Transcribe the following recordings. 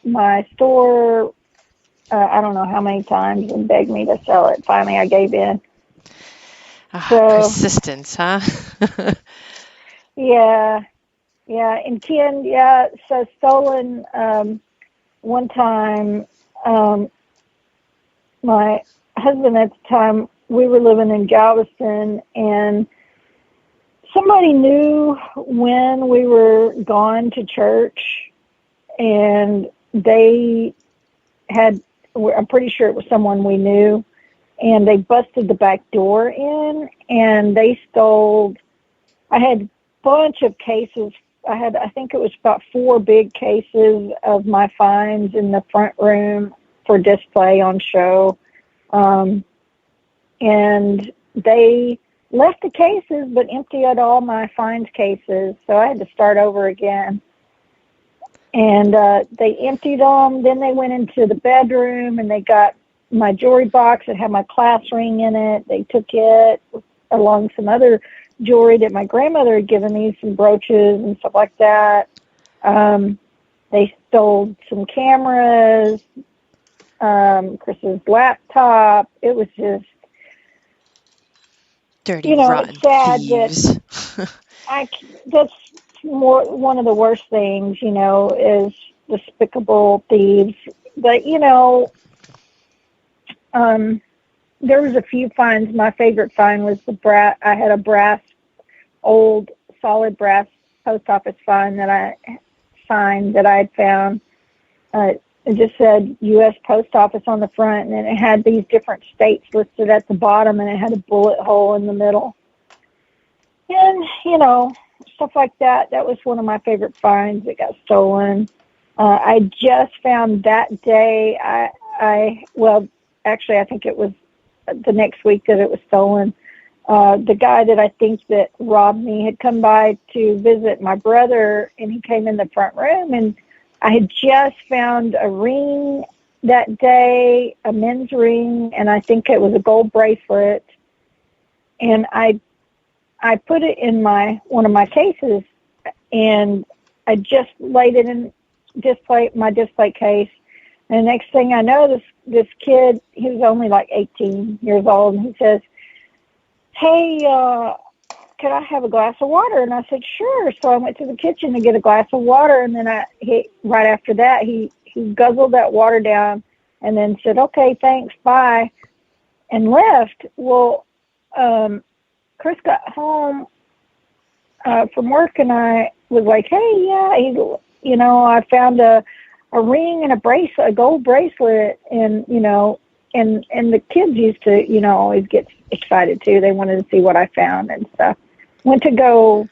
my store, I don't know how many times, and begged me to sell it. Finally, I gave in. Persistence, huh? Yeah. And Ken, so stolen, one time, my husband at the time, we were living in Galveston, and somebody knew when we were gone to church, and they had, I'm pretty sure it was someone we knew, and they busted the back door in, and they stole, I had a bunch of cases. I think it was about 4 big cases of my finds in the front room for display on show. And they left the cases, but emptied all my finds cases. So I had to start over again. And they emptied them. Then they went into the bedroom, and they got my jewelry box that had my class ring in it. They took it along some other jewelry that my grandmother had given me, some brooches and stuff like that. They stole some cameras, Chris's laptop. It was just dirty, rotten sad thieves. That's one of the worst things, is despicable thieves. But there was a few finds. My favorite find was I had a old solid brass post office find that I had found. It just said U.S. Post Office on the front, and then it had these different states listed at the bottom, and it had a bullet hole in the middle. And, stuff like that. That was one of my favorite finds that got stolen. I just found that day, actually, I think it was the next week that it was stolen. The guy that I think that robbed me had come by to visit my brother, and he came in the front room, and I had just found a ring that day, a men's ring, and I think it was a gold bracelet. And I put it in one of my cases, and I just laid it in my display case. And the next thing I know, this kid, he was only like 18 years old, and he says, "Hey, could I have a glass of water?" And I said, "Sure." So I went to the kitchen to get a glass of water, and then right after that, he guzzled that water down and then said, "Okay, thanks, bye," and left. Well, Chris got home from work, and I was like, "Hey, yeah, I found a ring and a gold bracelet," and and the kids used to, always get excited too. They wanted to see what I found and stuff. Went to go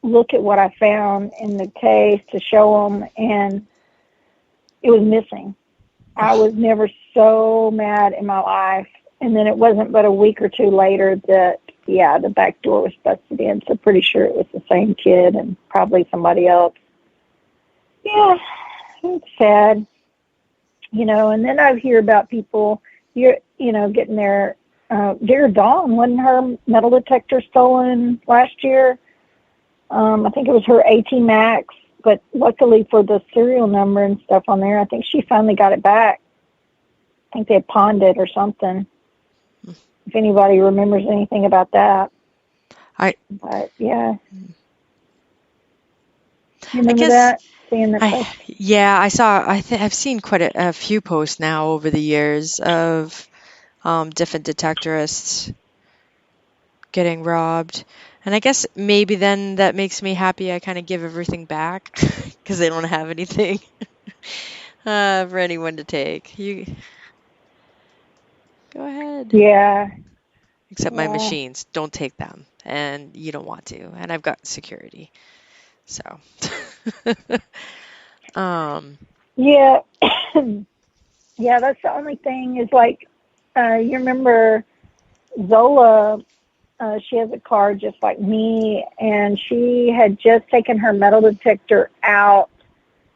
look at what I found in the case to show them, and it was missing. I was never so mad in my life. And then it wasn't but a week or 2 later that, the back door was busted in. So pretty sure it was the same kid and probably somebody else. Yeah, it's sad. And then I hear about people, getting their, Dear Dawn, wasn't her metal detector stolen last year? I think it was her AT Max, but luckily for the serial number and stuff on there, I think she finally got it back. I think they pawned it or something. If anybody remembers anything about that. But yeah. You remember that? Seeing that yeah, I saw, I've seen quite a few posts now over the years of different detectorists getting robbed. And I guess maybe then that makes me happy. I kind of give everything back because they don't have anything for anyone to take. You go ahead. Yeah. Except my machines. Don't take them. And you don't want to. And I've got security. So. Yeah. Yeah, that's the only thing is like, you remember Zola, she has a car just like me, and she had just taken her metal detector out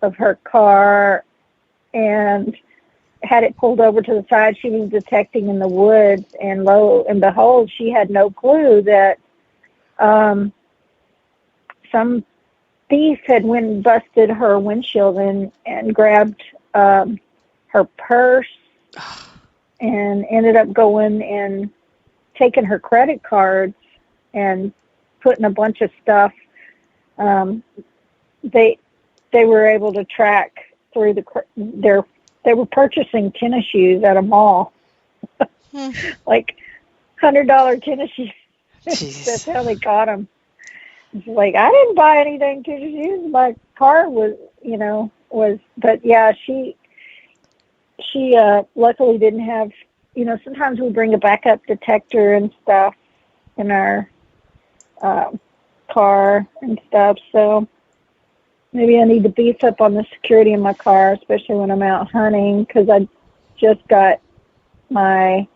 of her car and had it pulled over to the side. She was detecting in the woods, and lo and behold, she had no clue that some thief had went and busted her windshield and grabbed her purse and ended up going and taking her credit cards and putting a bunch of stuff. They were able to track through they were purchasing tennis shoes at a mall, like $100 tennis shoes. That's how they caught them. It's like, I didn't buy anything tennis shoes. My car was, but yeah, she luckily didn't have, sometimes we bring a backup detector and stuff in our car and stuff. So maybe I need to beef up on the security in my car, especially when I'm out hunting, because I just got my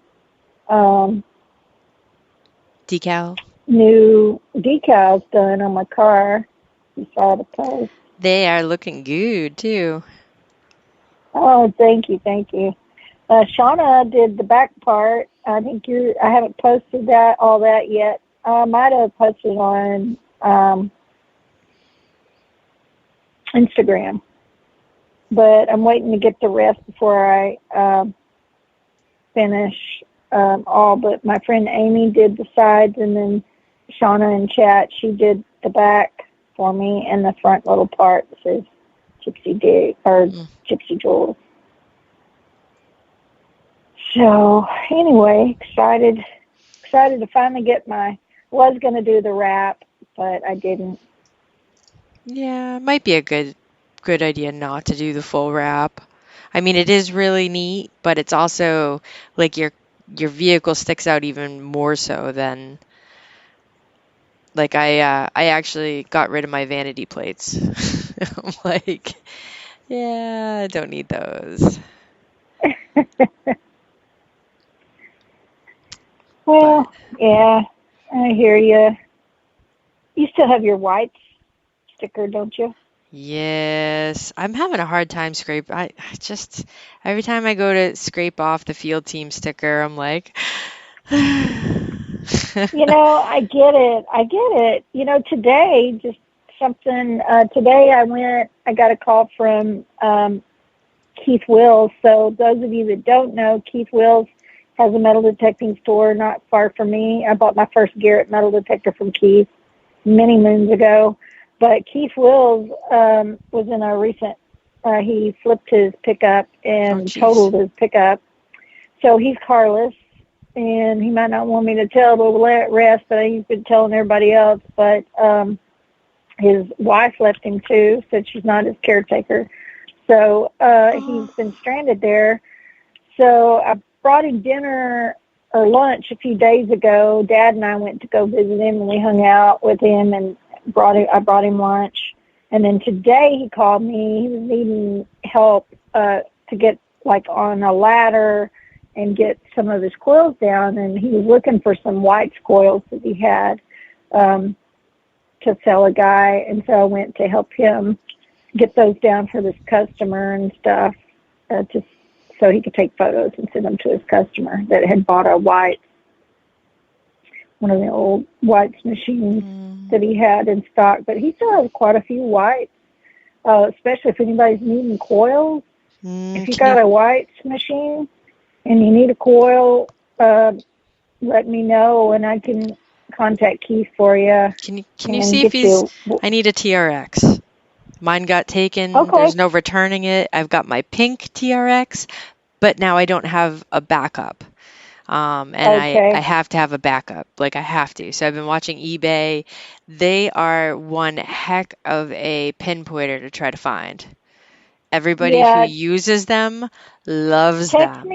new decals done on my car. You saw the post. They are looking good too. Oh, thank you. Shauna did the back part. I think I haven't posted all that yet. I might have posted on Instagram, but I'm waiting to get the rest before I finish all. But my friend Amy did the sides, and then Shauna in chat, she did the back for me, and the front little part that says Gypsy Jewels. So anyway, excited to finally was going to do the wrap, but I didn't. Yeah, it might be a good idea not to do the full wrap. I mean, it is really neat, but it's also like your vehicle sticks out even more so than like I actually got rid of my vanity plates. I'm like, yeah, I don't need those. Well, yeah, I hear you. You still have your white sticker, don't you? Yes, I'm having a hard time I just every time I go to scrape off the field team sticker, I'm like, I get it. Today, just something. Today, I got a call from Keith Wills. So those of you that don't know, Keith Wills has a metal detecting store not far from me. I bought my first Garrett metal detector from Keith many moons ago. But Keith Wills was in a recent, he flipped his pickup and totaled his pickup. So he's carless, and he might not want me to tell the rest, but he's been telling everybody else. But his wife left him too, said she's not his caretaker. So he's been stranded there. So I brought him dinner or lunch a few days ago. Dad and I went to go visit him, and we hung out with him, and I brought him lunch. And then today he called me. He was needing help to get on a ladder and get some of his coils down, and he was looking for some white coils that he had to sell a guy. And so I went to help him get those down for this customer and stuff, so he could take photos and send them to his customer that had bought one of the old whites machines that he had in stock. But he still has quite a few whites, especially if anybody's needing coils. If you got a whites machine and you need a coil, let me know, and I can contact Keith for you. Can you see if I need a TRX. Mine got taken. Okay. There's no returning it. I've got my pink TRX, but now I don't have a backup. I have to have a backup. I have to. So I've been watching eBay. They are one heck of a pinpointer to try to find. Everybody who uses them loves them.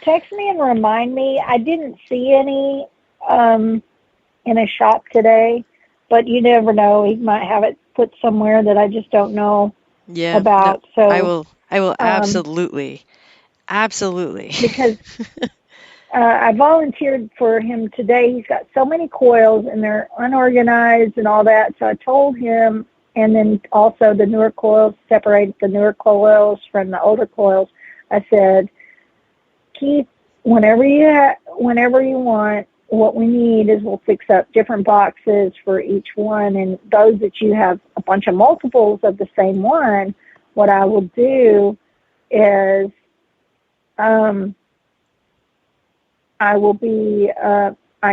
Text me and remind me. I didn't see any in a shop today, but you never know. He might have it put somewhere that I just don't know about. No, so I will absolutely. Because I volunteered for him today. He's got so many coils, and they're unorganized and all that. So I told him, and then also the newer coils, separate the newer coils from the older coils. I said, Keith, whenever you want, what we need is we'll fix up different boxes for each one, and those that you have a bunch of multiples of the same one, what I will do is I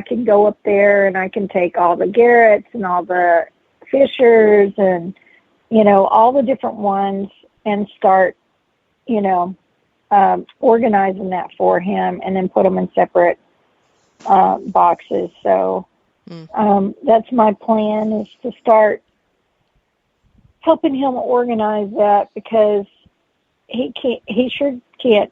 can go up there and I can take all the Garretts and all the Fishers and, all the different ones and start, organizing that for him and then put them in separate boxes. So that's my plan, is to start helping him organize that, because he sure can't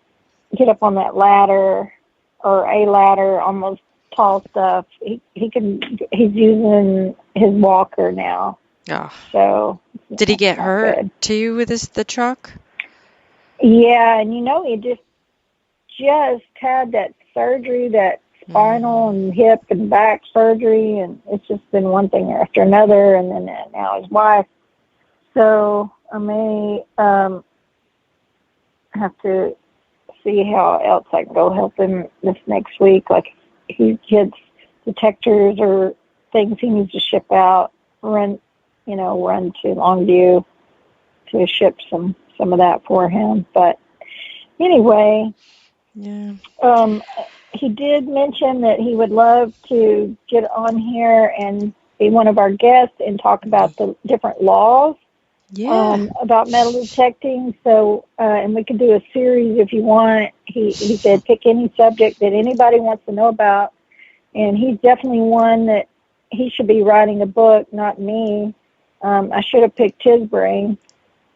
get up on that ladder or a ladder on those tall stuff. He's using his walker now. Oh. So did he get hurt too with the truck? Yeah, and he just had that surgery, that spinal and hip and back surgery, and it's just been one thing after another, and then now his wife. So I may have to see how else I can go help him this next week. Like, he gets detectors or things he needs to ship out, run to Longview to ship some of that for him. But anyway, he did mention that he would love to get on here and be one of our guests and talk about the different laws about metal detecting. So, and we could do a series if you want. He said pick any subject that anybody wants to know about, and he's definitely one that he should be writing a book, not me. I should have picked his brain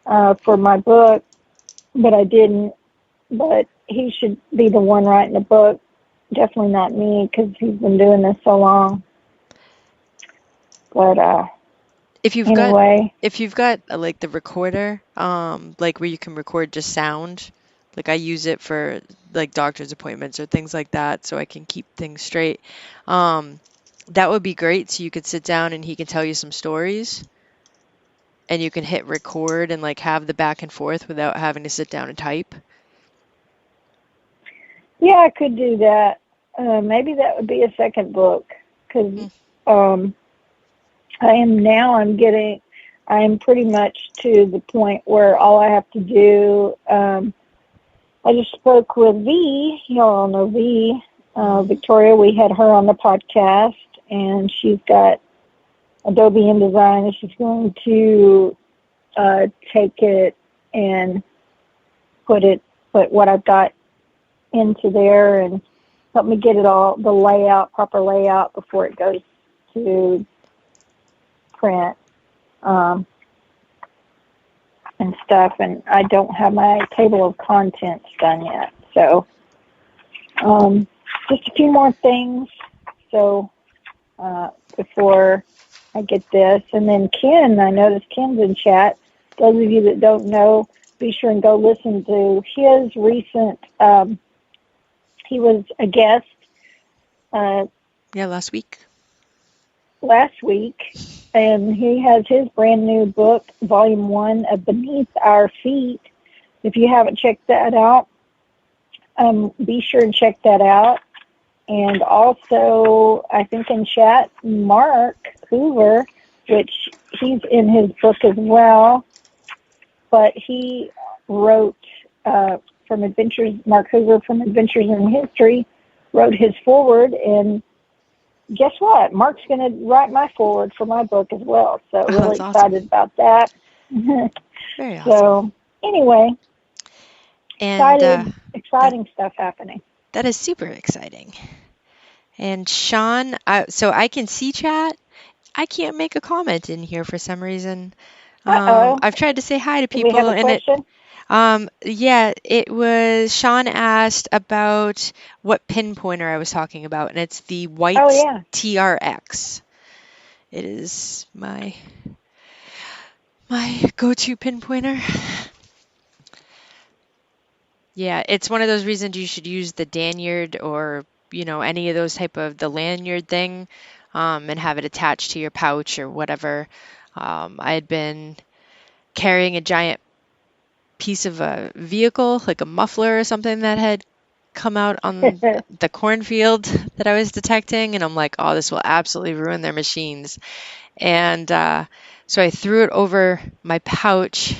for my book, but I didn't. But he should be the one writing the book, definitely not me, because he's been doing this so long. But if you've got like the recorder, like where you can record just sound, like I use it for like doctor's appointments or things like that, so I can keep things straight. That would be great. So you could sit down and he can tell you some stories, and you can hit record and like have the back and forth without having to sit down and type. Yeah, I could do that. Maybe that would be a second book, because I am pretty much to the point where all I have to do, I just spoke with V, y'all know V, Victoria. We had her on the podcast, and she's got Adobe InDesign, and she's going to take it and put what I've got into there and help me get it all, the proper layout before it goes to print and stuff. And I don't have my table of contents done yet. So just a few more things. So before I get this. And then Ken, I noticed Ken's in chat. Those of you that don't know, be sure and go listen to his recent, he was a guest. Last week. And he has his brand new book, Volume 1 of Beneath Our Feet. If you haven't checked that out, be sure and check that out. And also, I think in chat, Mark Hoover, which he's in his book as well, but he wrote from Adventures, Mark Hoover from Adventures in History, wrote his foreword, and guess what? Mark's going to write my foreword for my book as well. So really excited about that. Very awesome. So anyway, and exciting stuff happening. That is super exciting. And Sean, so I can see chat. I can't make a comment in here for some reason. I've tried to say hi to people, we have a question? It was Sean asked about what pin pointer I was talking about, and it's the white TRX. It is my go-to pin pointer. Yeah, it's one of those reasons you should use the danyard or any of those type of the lanyard thing, and have it attached to your pouch or whatever. I had been carrying a giant piece of a vehicle, like a muffler or something that had come out on the cornfield that I was detecting, and I'm like, oh, this will absolutely ruin their machines. And so I threw it over my pouch